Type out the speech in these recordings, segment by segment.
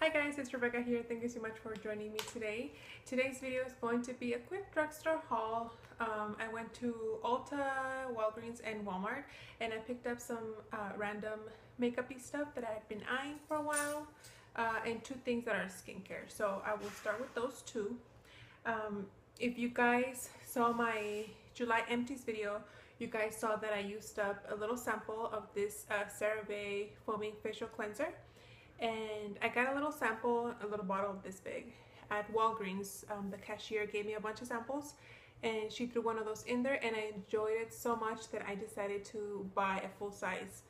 Hi guys, it's Rebecca here. Thank you so much for joining me today. Today's video is going to be a quick drugstore haul. I went to Ulta, Walgreens, and Walmart, and I picked up some random makeup-y stuff that I had been eyeing for a while, and two things that are skincare. So I will start with those two. If you guys saw my July empties video, you guys saw that I used up a little sample of this CeraVe foaming facial cleanser. And I got a little sample, a little bottle this big at Walgreens. The cashier gave me a bunch of samples and she threw one of those in there, and I enjoyed it so much that I decided to buy a full size.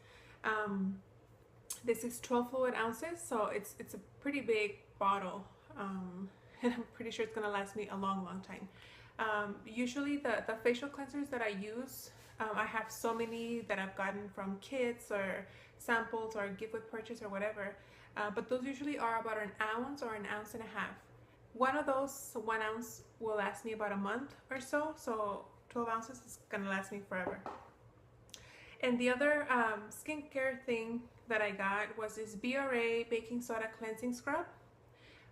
This is 12 fluid ounces, so it's a pretty big bottle, and I'm pretty sure it's gonna last me a long time. Usually the facial cleansers that I use, I have so many that I've gotten from kits or samples or gift with purchase or whatever, but those usually are about an ounce or an ounce and a half. One of those 1 ounce will last me about a month or so, so 12 ounces is gonna last me forever. And the other skincare thing that I got was this BRA baking soda cleansing scrub.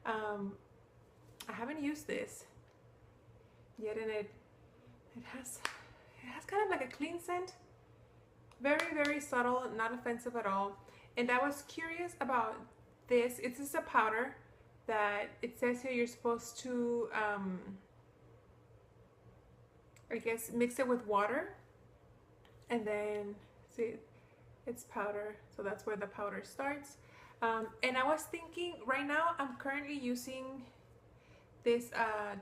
I haven't used this yet, and it has kind of like a clean scent, very subtle, not offensive at all. And I was curious about this. It's just a powder that it says here you're supposed to I guess mix it with water, and then see, it's powder, so that's where the powder starts. And I was thinking, right now I'm currently using this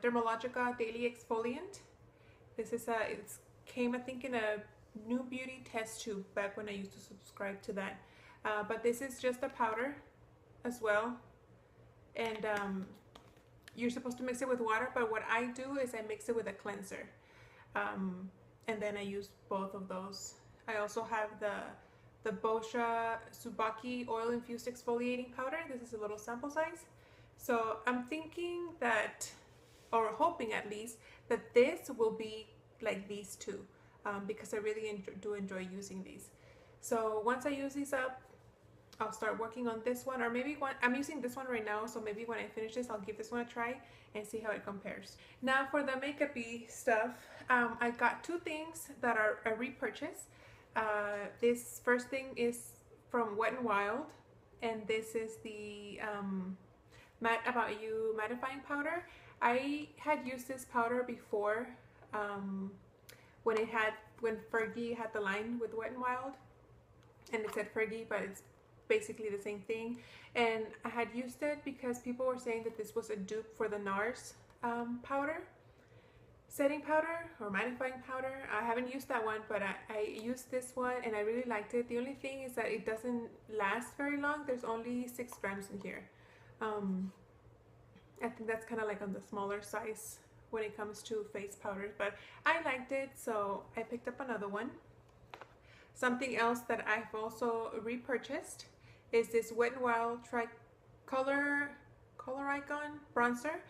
Dermalogica Daily Exfoliant. This is it came, I think, in a New Beauty test tube back when I used to subscribe to that. But this is just a powder as well, and you're supposed to mix it with water, but what I do is I mix it with a cleanser, and then I use both of those. I also have the Boscia Tsubaki oil infused exfoliating powder. This is a little sample size. So I'm thinking that, or hoping at least, that this will be like these two, because I really do enjoy using these. So once I use these up, I'll start working on this one, or maybe I'm using this one right now, so maybe when I finish this I'll give this one a try and see how it compares. Now for the makeup-y stuff, I got two things that are a repurchase. This first thing is from Wet n Wild, and this is the Matte About You mattifying powder. I had used this powder before, when Fergie had the line with Wet n Wild, and it said Fergie, but it's basically the same thing. And I had used it because people were saying that this was a dupe for the NARS powder, setting powder or mattifying powder. I haven't used that one, but I used this one and I really liked it. The only thing is that it doesn't last very long. There's only 6 grams in here. I think that's kind of like on the smaller size when it comes to face powders, but I liked it, so I picked up another one. Something else that I've also repurchased is this Wet n Wild Color Icon bronzer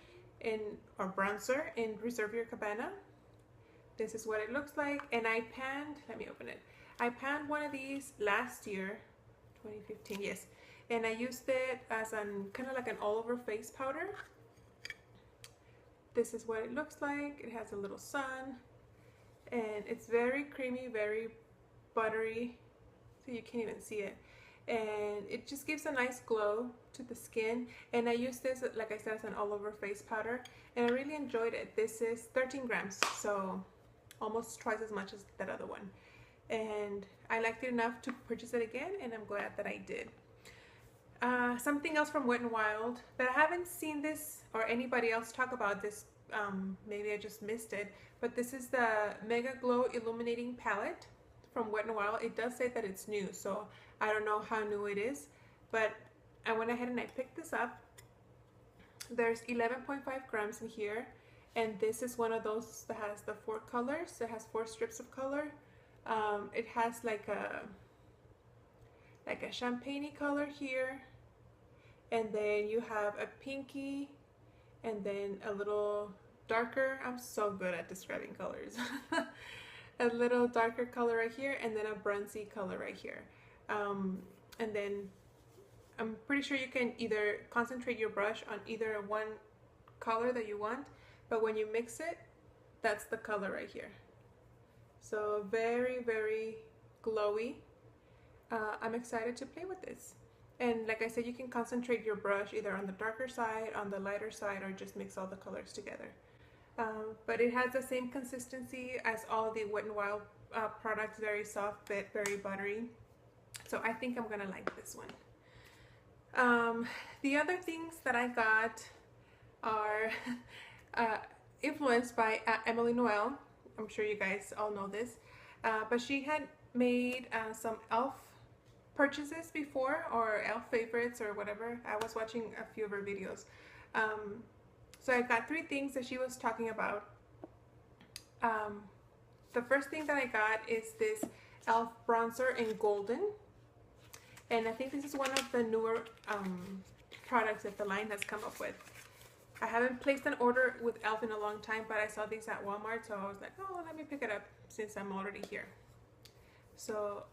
in Reserve Your Cabana. This is what it looks like, and I panned, let me open it. I panned one of these last year, 2015, yes, and I used it as kind of like an all-over face powder. This is what it looks like. It has a little sun, and it's very creamy, very buttery, so you can't even see it, and it just gives a nice glow to the skin. And I use this, like I said, as an all-over face powder, and I really enjoyed it. This is 13 grams, so almost twice as much as that other one, and I liked it enough to purchase it again, and I'm glad that I did. Something else from Wet n Wild that I haven't seen this or anybody else talk about this, maybe I just missed it, but this is the Mega Glow Illuminating Palette from Wet n Wild. It does say that it's new, so I don't know how new it is, but I went ahead and I picked this up. There's 11.5 grams in here, and this is one of those that has the 4 colors. It has 4 strips of color. It has like a champagne-y color here, and then you have a pinky, and then a little darker. I'm so good at describing colors. A little darker color right here, and then a bronzy color right here. And then I'm pretty sure you can either concentrate your brush on either one color that you want, but when you mix it, that's the color right here. So very, very glowy. I'm excited to play with this. And like I said, you can concentrate your brush either on the darker side, on the lighter side, or just mix all the colors together. But it has the same consistency as all the Wet n Wild products, very soft, but very buttery. So I think I'm gonna like this one. The other things that I got are influenced by Emily Noel. I'm sure you guys all know this, but she had made some e.l.f. purchases before, or e.l.f. favorites or whatever. I was watching a few of her videos. So I got 3 things that she was talking about. The first thing that I got is this e.l.f. bronzer in golden. And I think this is one of the newer products that the line has come up with. I haven't placed an order with e.l.f. in a long time, but I saw these at Walmart, so I was like, oh, let me pick it up since I'm already here. So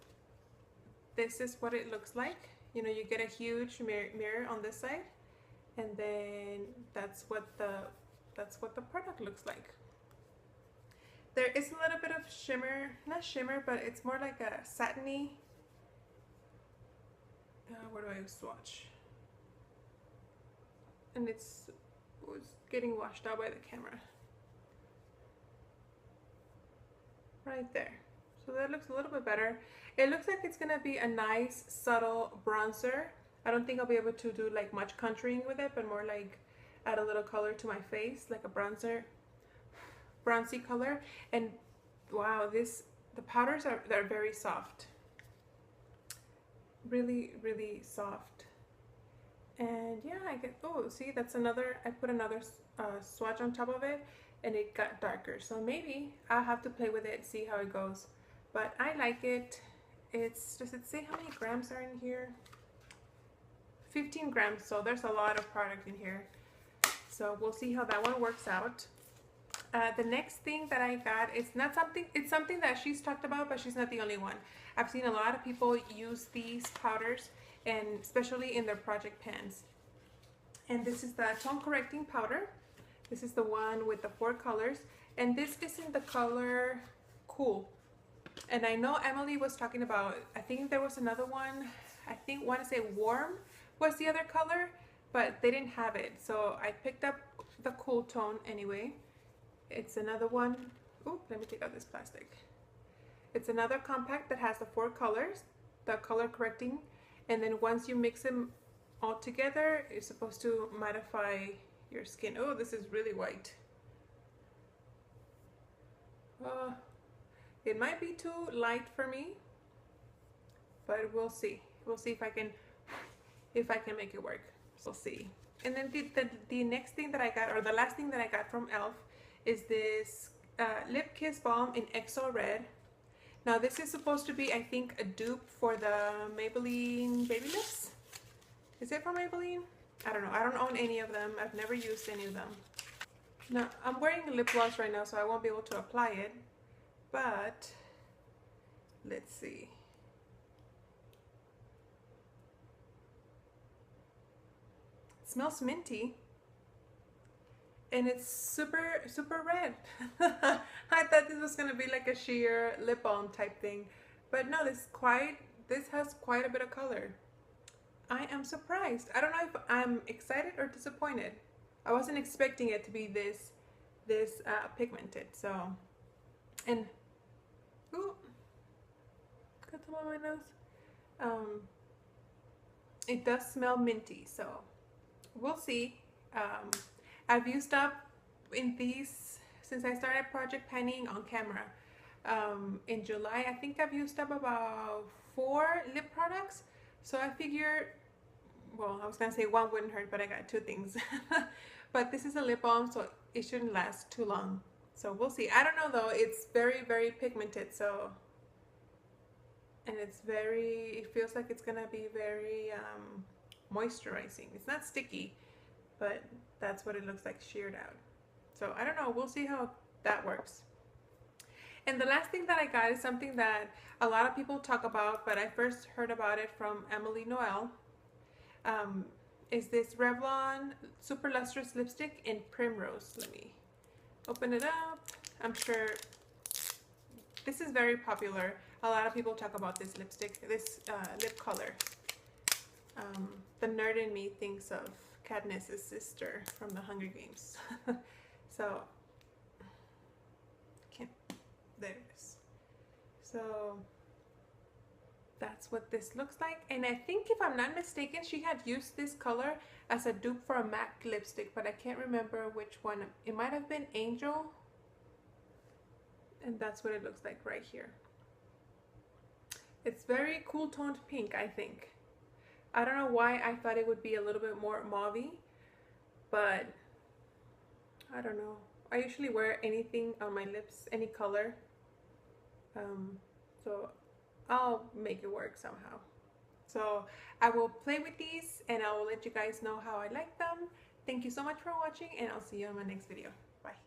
this is what it looks like. You know, you get a huge mirror on this side, and then that's what the product looks like. There is a little bit of shimmer, not shimmer, but it's more like a satiny. Where do I swatch? And it's getting washed out by the camera. Right there. So that looks a little bit better. It looks like it's gonna be a nice subtle bronzer. I don't think I'll be able to do like much contouring with it, but more like add a little color to my face, like a bronzy color. And wow, the powders they're very soft. Really, really soft. And yeah, I get, oh, see, that's another, I put another swatch on top of it, and it got darker. So maybe I'll have to play with it, see how it goes. But I like it. Does it say how many grams are in here? 15 grams, so there's a lot of product in here. So we'll see how that one works out. The next thing that I got, it's something that she's talked about, but she's not the only one. I've seen a lot of people use these powders, and especially in their project pans. And this is the tone correcting powder. This is the one with the 4 colors, and this is in the color Cool. And I know Emily was talking about, I think there was another one, I want to say Warm was the other color, but they didn't have it. So I picked up the Cool tone anyway. It's another one. Oh, let me take out this plastic. It's another compact that has the 4 colors, the color correcting, and then once you mix them all together, it's supposed to mattify your skin. Oh, this is really white. It might be too light for me, but we'll see. We'll see if I can make it work. So we'll see. And then the next thing that I got, or the last thing that I got from e.l.f. is this Lip Kiss Balm in XO Red. Now this is supposed to be, I think, a dupe for the Maybelline Baby Lips. Is it from Maybelline? I don't know. I don't own any of them. I've never used any of them. Now I'm wearing lip gloss right now, so I won't be able to apply it. But let's see. It smells minty. And it's super, super red. I thought this was gonna be like a sheer lip balm type thing. But no, this has quite a bit of color. I am surprised. I don't know if I'm excited or disappointed. I wasn't expecting it to be this pigmented. So, and ooh, got some on my nose. It does smell minty, so we'll see. I've used up in these since I started project panning on camera. In July, I think I've used up about 4 lip products. So I figured, well, I was gonna say one wouldn't hurt, but I got 2 things. But this is a lip balm, so it shouldn't last too long. So we'll see. I don't know though, it's very, very pigmented, so, and it feels like it's gonna be very moisturizing. It's not sticky, but that's what it looks like sheared out. So I don't know, we'll see how that works. And the last thing that I got is something that a lot of people talk about, but I first heard about it from Emily Noel. is this Revlon Super Lustrous Lipstick in Primrose. Let me open it up. I'm sure this is very popular. A lot of people talk about this lipstick, this lip color. The nerd in me thinks of Katniss's sister from the Hunger Games. So, there it is. So, that's what this looks like. And I think, if I'm not mistaken, she had used this color as a dupe for a MAC lipstick, but I can't remember which one. It might have been Angel. And that's what it looks like right here. It's very cool toned pink, I think. I don't know why I thought it would be a little bit more mauve-y, but I don't know. I usually wear anything on my lips, any color. So I'll make it work somehow. So I will play with these and I will let you guys know how I like them. Thank you so much for watching, and I'll see you on my next video. Bye.